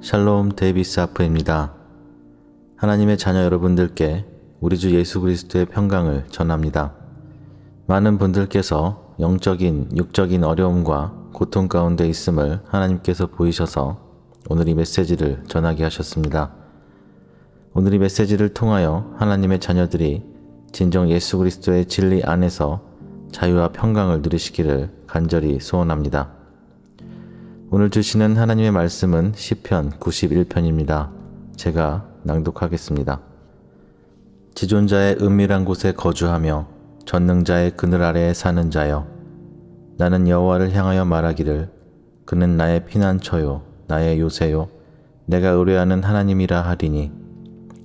샬롬 데이비스 하프입니다. 하나님의 자녀 여러분들께 우리 주 예수 그리스도의 평강을 전합니다. 많은 분들께서 영적인, 육적인 어려움과 고통 가운데 있음을 하나님께서 보이셔서 오늘 이 메시지를 전하게 하셨습니다. 오늘 이 메시지를 통하여 하나님의 자녀들이 진정 예수 그리스도의 진리 안에서 자유와 평강을 누리시기를 간절히 소원합니다. 오늘 주시는 하나님의 말씀은 시편 91편입니다. 제가 낭독하겠습니다. 지존자의 은밀한 곳에 거주하며 전능자의 그늘 아래에 사는 자여, 나는 여호와를 향하여 말하기를 그는 나의 피난처요 나의 요새요 내가 의뢰하는 하나님이라 하리니,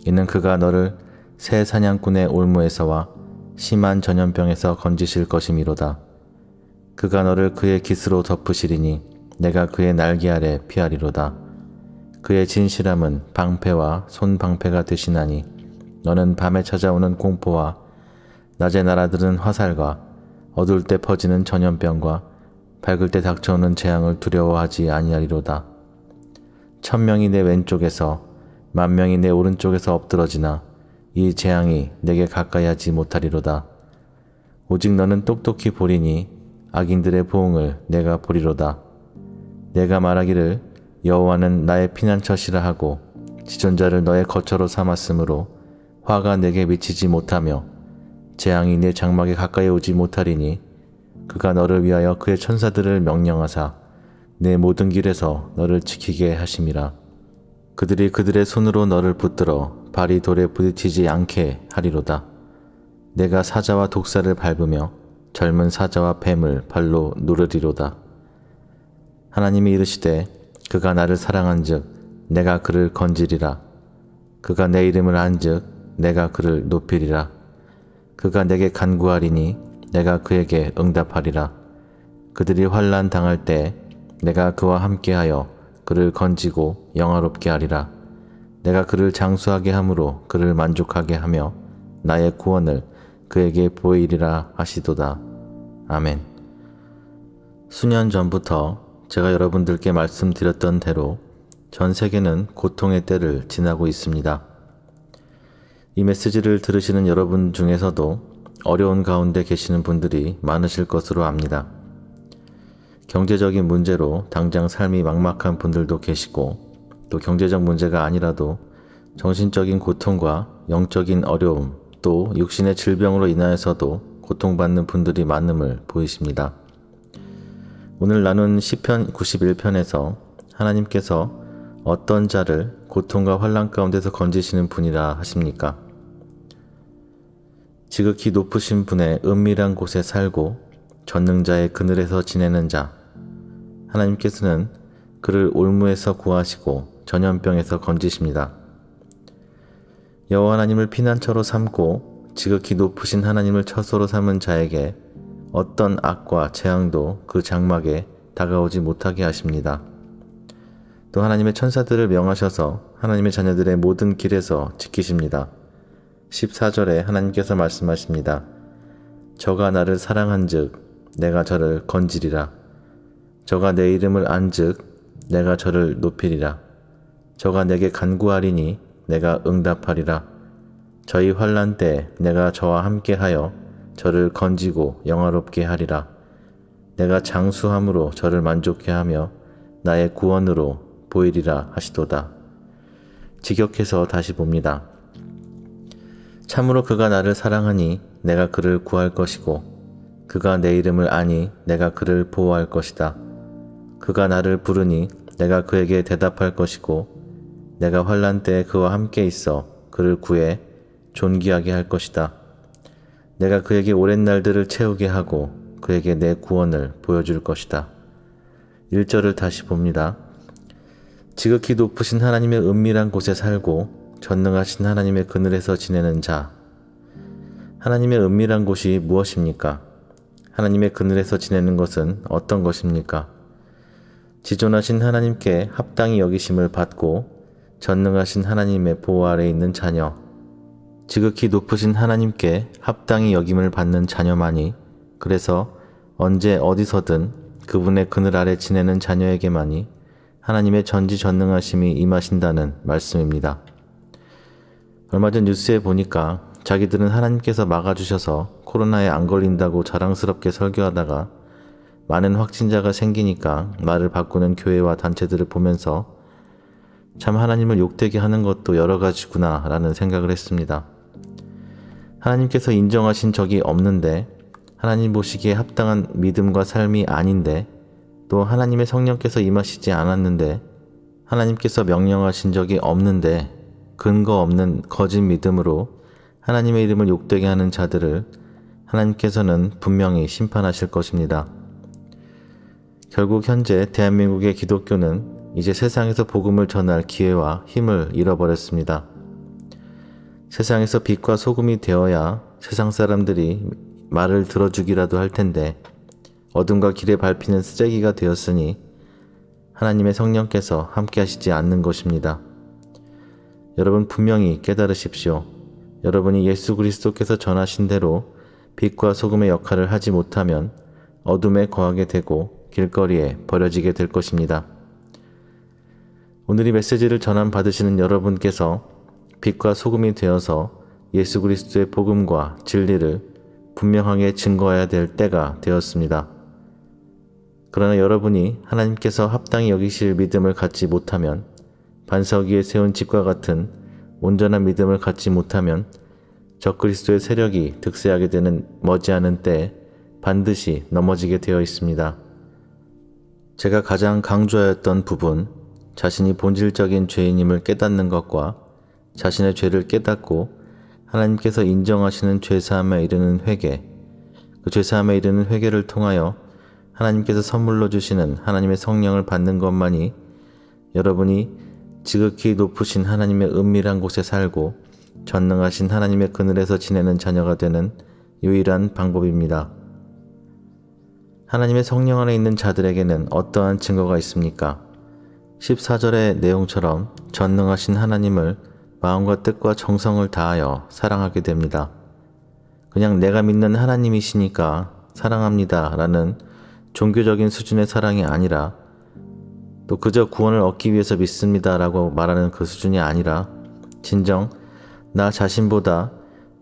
이는 그가 너를 새 사냥꾼의 올무에서와 심한 전염병에서 건지실 것이미로다. 그가 너를 그의 깃으로 덮으시리니 내가 그의 날개 아래 피하리로다. 그의 진실함은 방패와 손방패가 되시나니 너는 밤에 찾아오는 공포와 낮에 날아드는 화살과 어두울 때 퍼지는 전염병과 밝을 때 닥쳐오는 재앙을 두려워하지 아니하리로다. 1000명이 내 왼쪽에서 10,000명이 내 오른쪽에서 엎드러지나 이 재앙이 내게 가까이 하지 못하리로다. 오직 너는 똑똑히 보리니 악인들의 보응을 내가 보리로다. 내가 말하기를 여호와는 나의 피난처시라 하고 지존자를 너의 거처로 삼았으므로 화가 내게 미치지 못하며 재앙이 내 장막에 가까이 오지 못하리니, 그가 너를 위하여 그의 천사들을 명령하사 내 모든 길에서 너를 지키게 하심이라. 그들이 그들의 손으로 너를 붙들어 발이 돌에 부딪히지 않게 하리로다. 내가 사자와 독사를 밟으며 젊은 사자와 뱀을 발로 누르리로다. 하나님이 이르시되 그가 나를 사랑한즉 내가 그를 건지리라. 그가 내 이름을 안즉 내가 그를 높이리라. 그가 내게 간구하리니 내가 그에게 응답하리라. 그들이 환난 당할 때 내가 그와 함께하여 그를 건지고 영화롭게 하리라. 내가 그를 장수하게 함으로 그를 만족하게 하며 나의 구원을 그에게 보이리라 하시도다. 아멘. 수년 전부터 제가 여러분들께 말씀드렸던 대로 전 세계는 고통의 때를 지나고 있습니다. 이 메시지를 들으시는 여러분 중에서도 어려운 가운데 계시는 분들이 많으실 것으로 압니다. 경제적인 문제로 당장 삶이 막막한 분들도 계시고, 또 경제적 문제가 아니라도 정신적인 고통과 영적인 어려움, 또 육신의 질병으로 인하여서도 고통받는 분들이 많음을 보이십니다. 오늘 나눈 시편 91편에서 하나님께서 어떤 자를 고통과 환난 가운데서 건지시는 분이라 하십니까? 지극히 높으신 분의 은밀한 곳에 살고 전능자의 그늘에서 지내는 자, 하나님께서는 그를 올무에서 구하시고 전염병에서 건지십니다. 여호와 하나님을 피난처로 삼고 지극히 높으신 하나님을 처소로 삼은 자에게 어떤 악과 재앙도 그 장막에 다가오지 못하게 하십니다. 또 하나님의 천사들을 명하셔서 하나님의 자녀들의 모든 길에서 지키십니다. 14절에 하나님께서 말씀하십니다. 저가 나를 사랑한즉 내가 저를 건지리라. 저가 내 이름을 안즉 내가 저를 높이리라. 저가 내게 간구하리니 내가 응답하리라. 저희 환난 때 내가 저와 함께하여 저를 건지고 영화롭게 하리라. 내가 장수함으로 저를 만족해 하며 나의 구원으로 보이리라 하시도다. 직역해서 다시 봅니다. 참으로 그가 나를 사랑하니 내가 그를 구할 것이고, 그가 내 이름을 아니 내가 그를 보호할 것이다. 그가 나를 부르니 내가 그에게 대답할 것이고, 내가 환난 때에 그와 함께 있어 그를 구해 존귀하게 할 것이다. 내가 그에게 오랜 날들을 채우게 하고 그에게 내 구원을 보여줄 것이다. 1절을 다시 봅니다. 지극히 높으신 하나님의 은밀한 곳에 살고 전능하신 하나님의 그늘에서 지내는 자. 하나님의 은밀한 곳이 무엇입니까? 하나님의 그늘에서 지내는 것은 어떤 것입니까? 지존하신 하나님께 합당히 여기심을 받고 전능하신 하나님의 보호 아래 있는 자녀, 지극히 높으신 하나님께 합당히 여김을 받는 자녀만이, 그래서 언제 어디서든 그분의 그늘 아래 지내는 자녀에게만이 하나님의 전지전능하심이 임하신다는 말씀입니다. 얼마 전 뉴스에 보니까 자기들은 하나님께서 막아주셔서 코로나에 안 걸린다고 자랑스럽게 설교하다가 많은 확진자가 생기니까 말을 바꾸는 교회와 단체들을 보면서 참 하나님을 욕되게 하는 것도 여러 가지구나 라는 생각을 했습니다. 하나님께서 인정하신 적이 없는데, 하나님 보시기에 합당한 믿음과 삶이 아닌데, 또 하나님의 성령께서 임하시지 않았는데, 하나님께서 명령하신 적이 없는데 근거 없는 거짓 믿음으로 하나님의 이름을 욕되게 하는 자들을 하나님께서는 분명히 심판하실 것입니다. 결국 현재 대한민국의 기독교는 이제 세상에서 복음을 전할 기회와 힘을 잃어버렸습니다. 세상에서 빛과 소금이 되어야 세상 사람들이 말을 들어주기라도 할 텐데 어둠과 길에 밟히는 쓰레기가 되었으니 하나님의 성령께서 함께 하시지 않는 것입니다. 여러분 분명히 깨달으십시오. 여러분이 예수 그리스도께서 전하신 대로 빛과 소금의 역할을 하지 못하면 어둠에 거하게 되고 길거리에 버려지게 될 것입니다. 오늘 이 메시지를 전함받으시는 여러분께서 빛과 소금이 되어서 예수 그리스도의 복음과 진리를 분명하게 증거해야 될 때가 되었습니다. 그러나 여러분이 하나님께서 합당히 여기실 믿음을 갖지 못하면, 반석 위에 세운 집과 같은 온전한 믿음을 갖지 못하면 적그리스도의 세력이 득세하게 되는 머지않은 때에 반드시 넘어지게 되어 있습니다. 제가 가장 강조하였던 부분, 자신이 본질적인 죄인임을 깨닫는 것과 자신의 죄를 깨닫고 하나님께서 인정하시는 죄사함에 이르는 회개, 그 죄사함에 이르는 회개를 통하여 하나님께서 선물로 주시는 하나님의 성령을 받는 것만이 여러분이 지극히 높으신 하나님의 은밀한 곳에 살고 전능하신 하나님의 그늘에서 지내는 자녀가 되는 유일한 방법입니다. 하나님의 성령 안에 있는 자들에게는 어떠한 증거가 있습니까? 14절의 내용처럼 전능하신 하나님을 마음과 뜻과 정성을 다하여 사랑하게 됩니다. 그냥 내가 믿는 하나님이시니까 사랑합니다 라는 종교적인 수준의 사랑이 아니라, 또 그저 구원을 얻기 위해서 믿습니다 라고 말하는 그 수준이 아니라 진정 나 자신보다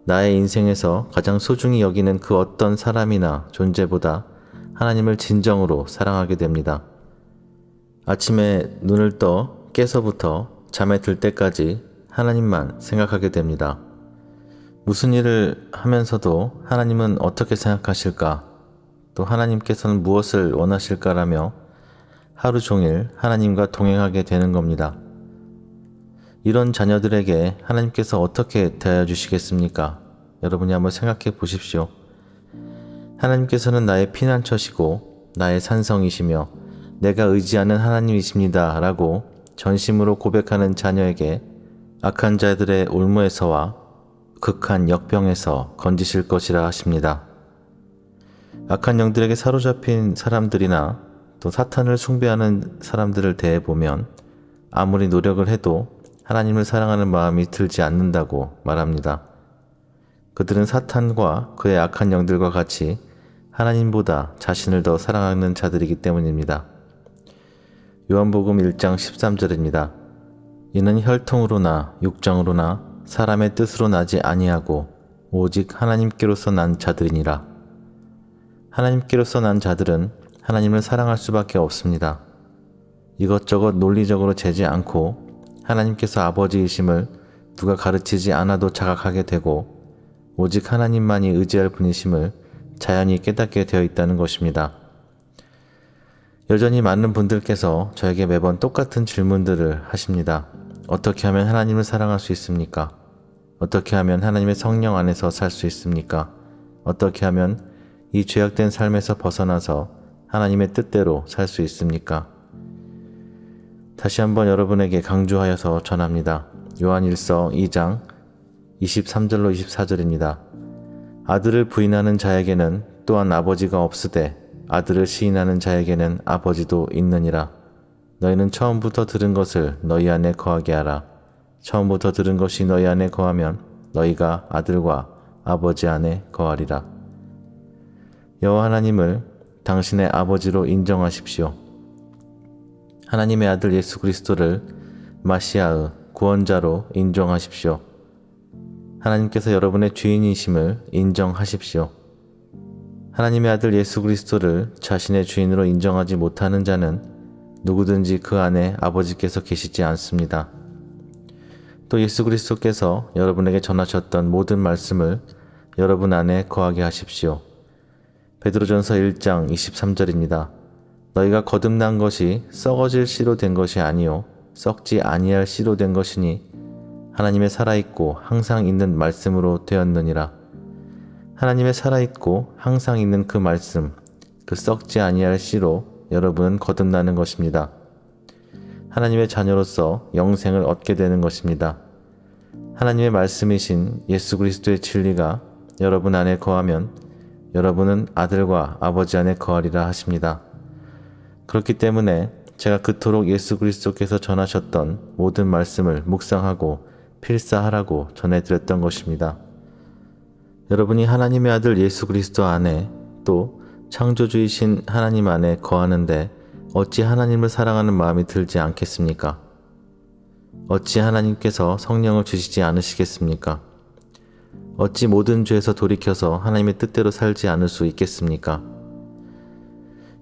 나의 인생에서 가장 소중히 여기는 그 어떤 사람이나 존재보다 하나님을 진정으로 사랑하게 됩니다. 아침에 눈을 떠 깨서부터 잠에 들 때까지 하나님만 생각하게 됩니다. 무슨 일을 하면서도 하나님은 어떻게 생각하실까? 또 하나님께서는 무엇을 원하실까라며 하루 종일 하나님과 동행하게 되는 겁니다. 이런 자녀들에게 하나님께서 어떻게 대하여 주시겠습니까? 여러분이 한번 생각해 보십시오. 하나님께서는 나의 피난처시고 나의 산성이시며 내가 의지하는 하나님이십니다 라고 전심으로 고백하는 자녀에게 악한 자들의 올무에서와 극한 역병에서 건지실 것이라 하십니다. 악한 영들에게 사로잡힌 사람들이나 또 사탄을 숭배하는 사람들을 대해보면 아무리 노력을 해도 하나님을 사랑하는 마음이 들지 않는다고 말합니다. 그들은 사탄과 그의 악한 영들과 같이 하나님보다 자신을 더 사랑하는 자들이기 때문입니다. 요한복음 1장 13절입니다. 이는 혈통으로나 육정으로나 사람의 뜻으로 나지 아니하고 오직 하나님께로서 난 자들이니라. 하나님께로서 난 자들은 하나님을 사랑할 수밖에 없습니다. 이것저것 논리적으로 재지 않고 하나님께서 아버지이심을 누가 가르치지 않아도 자각하게 되고 오직 하나님만이 의지할 분이심을 자연히 깨닫게 되어 있다는 것입니다. 여전히 많은 분들께서 저에게 매번 똑같은 질문들을 하십니다. 어떻게 하면 하나님을 사랑할 수 있습니까? 어떻게 하면 하나님의 성령 안에서 살 수 있습니까? 어떻게 하면 이 죄악된 삶에서 벗어나서 하나님의 뜻대로 살 수 있습니까? 다시 한번 여러분에게 강조하여서 전합니다. 요한일서 2장 23절로 24절입니다. 아들을 부인하는 자에게는 또한 아버지가 없으되 아들을 시인하는 자에게는 아버지도 있느니라. 너희는 처음부터 들은 것을 너희 안에 거하게 하라. 처음부터 들은 것이 너희 안에 거하면 너희가 아들과 아버지 안에 거하리라. 여호와 하나님을 당신의 아버지로 인정하십시오. 하나님의 아들 예수 그리스도를 마시아의 구원자로 인정하십시오. 하나님께서 여러분의 주인이심을 인정하십시오. 하나님의 아들 예수 그리스도를 자신의 주인으로 인정하지 못하는 자는 누구든지 그 안에 아버지께서 계시지 않습니다. 또 예수 그리스도께서 여러분에게 전하셨던 모든 말씀을 여러분 안에 거하게 하십시오. 베드로전서 1장 23절입니다. 너희가 거듭난 것이 썩어질 씨로 된 것이 아니요 썩지 아니할 씨로 된 것이니 하나님의 살아있고 항상 있는 말씀으로 되었느니라. 하나님의 살아있고 항상 있는 그 말씀, 그 썩지 아니할 씨로 여러분은 거듭나는 것입니다. 하나님의 자녀로서 영생을 얻게 되는 것입니다. 하나님의 말씀이신 예수 그리스도의 진리가 여러분 안에 거하면 여러분은 아들과 아버지 안에 거하리라 하십니다. 그렇기 때문에 제가 그토록 예수 그리스도께서 전하셨던 모든 말씀을 묵상하고 필사하라고 전해드렸던 것입니다. 여러분이 하나님의 아들 예수 그리스도 안에 또 창조주이신 하나님 안에 거하는데 어찌 하나님을 사랑하는 마음이 들지 않겠습니까? 어찌 하나님께서 성령을 주시지 않으시겠습니까? 어찌 모든 죄에서 돌이켜서 하나님의 뜻대로 살지 않을 수 있겠습니까?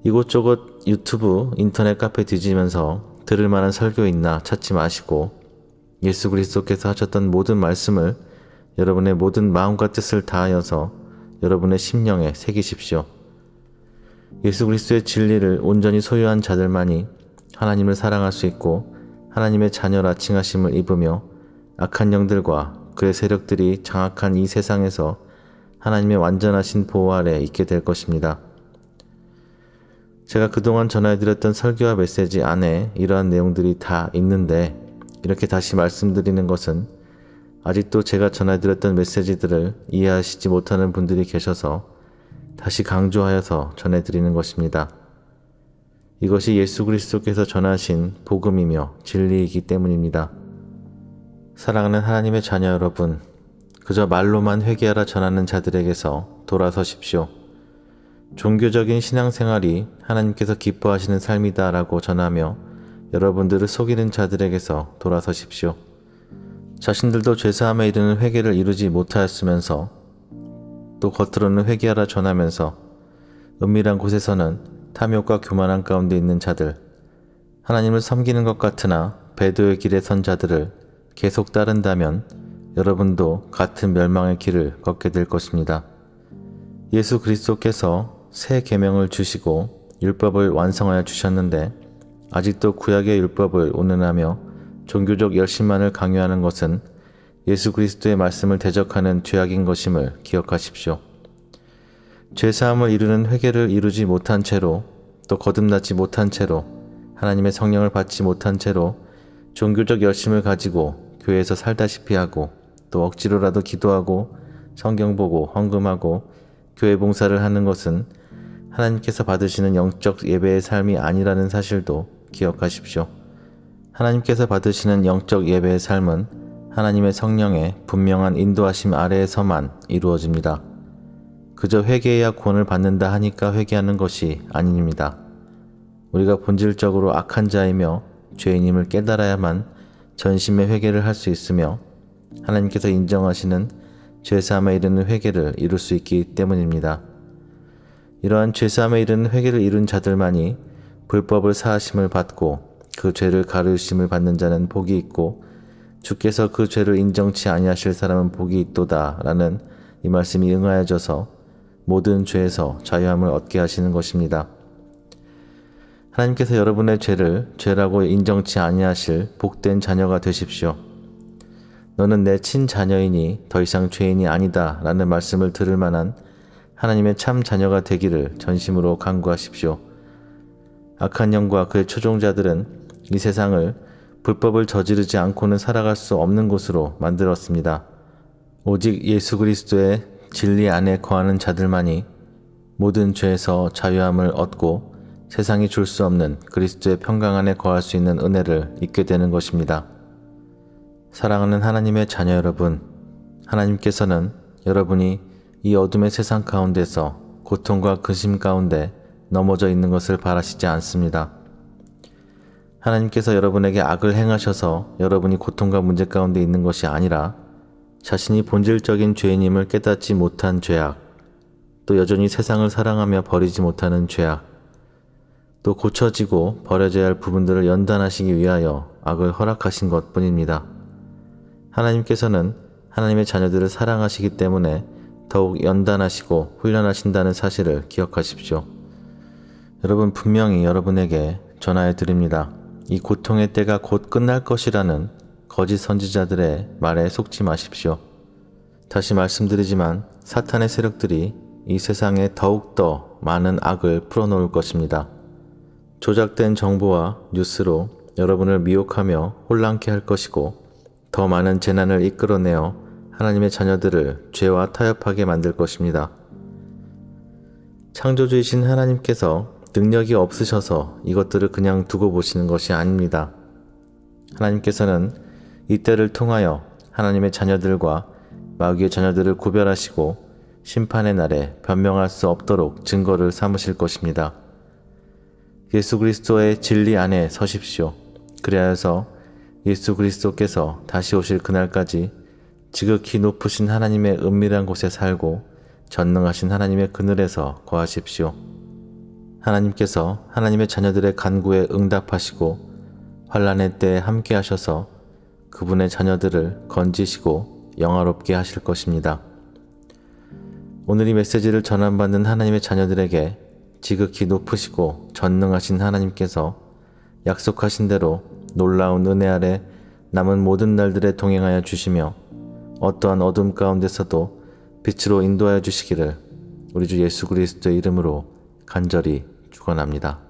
이곳저곳 유튜브, 인터넷 카페 뒤지면서 들을 만한 설교 있나 찾지 마시고 예수 그리스도께서 하셨던 모든 말씀을 여러분의 모든 마음과 뜻을 다하여서 여러분의 심령에 새기십시오. 예수 그리스도의 진리를 온전히 소유한 자들만이 하나님을 사랑할 수 있고 하나님의 자녀라 칭하심을 입으며 악한 영들과 그의 세력들이 장악한 이 세상에서 하나님의 완전하신 보호 아래 있게 될 것입니다. 제가 그동안 전해드렸던 설교와 메시지 안에 이러한 내용들이 다 있는데 이렇게 다시 말씀드리는 것은 아직도 제가 전해드렸던 메시지들을 이해하시지 못하는 분들이 계셔서 다시 강조하여서 전해드리는 것입니다. 이것이 예수 그리스도께서 전하신 복음이며 진리이기 때문입니다. 사랑하는 하나님의 자녀 여러분, 그저 말로만 회개하라 전하는 자들에게서 돌아서십시오. 종교적인 신앙생활이 하나님께서 기뻐하시는 삶이다라고 전하며 여러분들을 속이는 자들에게서 돌아서십시오. 자신들도 죄사함에 이르는 회개를 이루지 못하였으면서 또 겉으로는 회개하라 전하면서 은밀한 곳에서는 탐욕과 교만한 가운데 있는 자들, 하나님을 섬기는 것 같으나 배도의 길에 선 자들을 계속 따른다면 여러분도 같은 멸망의 길을 걷게 될 것입니다. 예수 그리스도께서 새 계명을 주시고 율법을 완성하여 주셨는데 아직도 구약의 율법을 운운하며 종교적 열심만을 강요하는 것은 예수 그리스도의 말씀을 대적하는 죄악인 것임을 기억하십시오. 죄사함을 이루는 회개를 이루지 못한 채로 또 거듭나지 못한 채로 하나님의 성령을 받지 못한 채로 종교적 열심을 가지고 교회에서 살다시피 하고 또 억지로라도 기도하고 성경 보고 헌금하고 교회 봉사를 하는 것은 하나님께서 받으시는 영적 예배의 삶이 아니라는 사실도 기억하십시오. 하나님께서 받으시는 영적 예배의 삶은 하나님의 성령의 분명한 인도하심 아래에서만 이루어집니다. 그저 회개해야 구원을 받는다 하니까 회개하는 것이 아닙니다. 우리가 본질적으로 악한 자이며 죄인임을 깨달아야만 전심의 회개를 할 수 있으며 하나님께서 인정하시는 죄사함에 이르는 회개를 이룰 수 있기 때문입니다. 이러한 죄사함에 이르는 회개를 이룬 자들만이 불법을 사하심을 받고 그 죄를 가르우심을 받는 자는 복이 있고 주께서 그 죄를 인정치 아니하실 사람은 복이 있도다 라는 이 말씀이 응하여져서 모든 죄에서 자유함을 얻게 하시는 것입니다. 하나님께서 여러분의 죄를 죄라고 인정치 아니하실 복된 자녀가 되십시오. 너는 내 친자녀이니 더 이상 죄인이 아니다 라는 말씀을 들을 만한 하나님의 참 자녀가 되기를 전심으로 간구하십시오. 악한 영과 그의 초종자들은 이 세상을 불법을 저지르지 않고는 살아갈 수 없는 곳으로 만들었습니다. 오직 예수 그리스도의 진리 안에 거하는 자들만이 모든 죄에서 자유함을 얻고 세상이 줄 수 없는 그리스도의 평강 안에 거할 수 있는 은혜를 잊게 되는 것입니다. 사랑하는 하나님의 자녀 여러분, 하나님께서는 여러분이 이 어둠의 세상 가운데서 고통과 근심 가운데 넘어져 있는 것을 바라시지 않습니다. 하나님께서 여러분에게 악을 행하셔서 여러분이 고통과 문제 가운데 있는 것이 아니라 자신이 본질적인 죄인임을 깨닫지 못한 죄악, 또 여전히 세상을 사랑하며 버리지 못하는 죄악, 또 고쳐지고 버려져야 할 부분들을 연단하시기 위하여 악을 허락하신 것뿐입니다. 하나님께서는 하나님의 자녀들을 사랑하시기 때문에 더욱 연단하시고 훈련하신다는 사실을 기억하십시오. 여러분, 분명히 여러분에게 전하여 드립니다. 이 고통의 때가 곧 끝날 것이라는 거짓 선지자들의 말에 속지 마십시오. 다시 말씀드리지만 사탄의 세력들이 이 세상에 더욱더 많은 악을 풀어놓을 것입니다. 조작된 정보와 뉴스로 여러분을 미혹하며 혼란케 할 것이고 더 많은 재난을 이끌어내어 하나님의 자녀들을 죄와 타협하게 만들 것입니다. 창조주이신 하나님께서 능력이 없으셔서 이것들을 그냥 두고 보시는 것이 아닙니다. 하나님께서는 이 때를 통하여 하나님의 자녀들과 마귀의 자녀들을 구별하시고 심판의 날에 변명할 수 없도록 증거를 삼으실 것입니다. 예수 그리스도의 진리 안에 서십시오. 그리하여서 예수 그리스도께서 다시 오실 그날까지 지극히 높으신 하나님의 은밀한 곳에 살고 전능하신 하나님의 그늘에서 거하십시오. 하나님께서 하나님의 자녀들의 간구에 응답하시고 환난의 때에 함께 하셔서 그분의 자녀들을 건지시고 영화롭게 하실 것입니다. 오늘 이 메시지를 전함받는 하나님의 자녀들에게 지극히 높으시고 전능하신 하나님께서 약속하신 대로 놀라운 은혜 아래 남은 모든 날들에 동행하여 주시며 어떠한 어둠 가운데서도 빛으로 인도하여 주시기를 우리 주 예수 그리스도의 이름으로 간절히 축원합니다.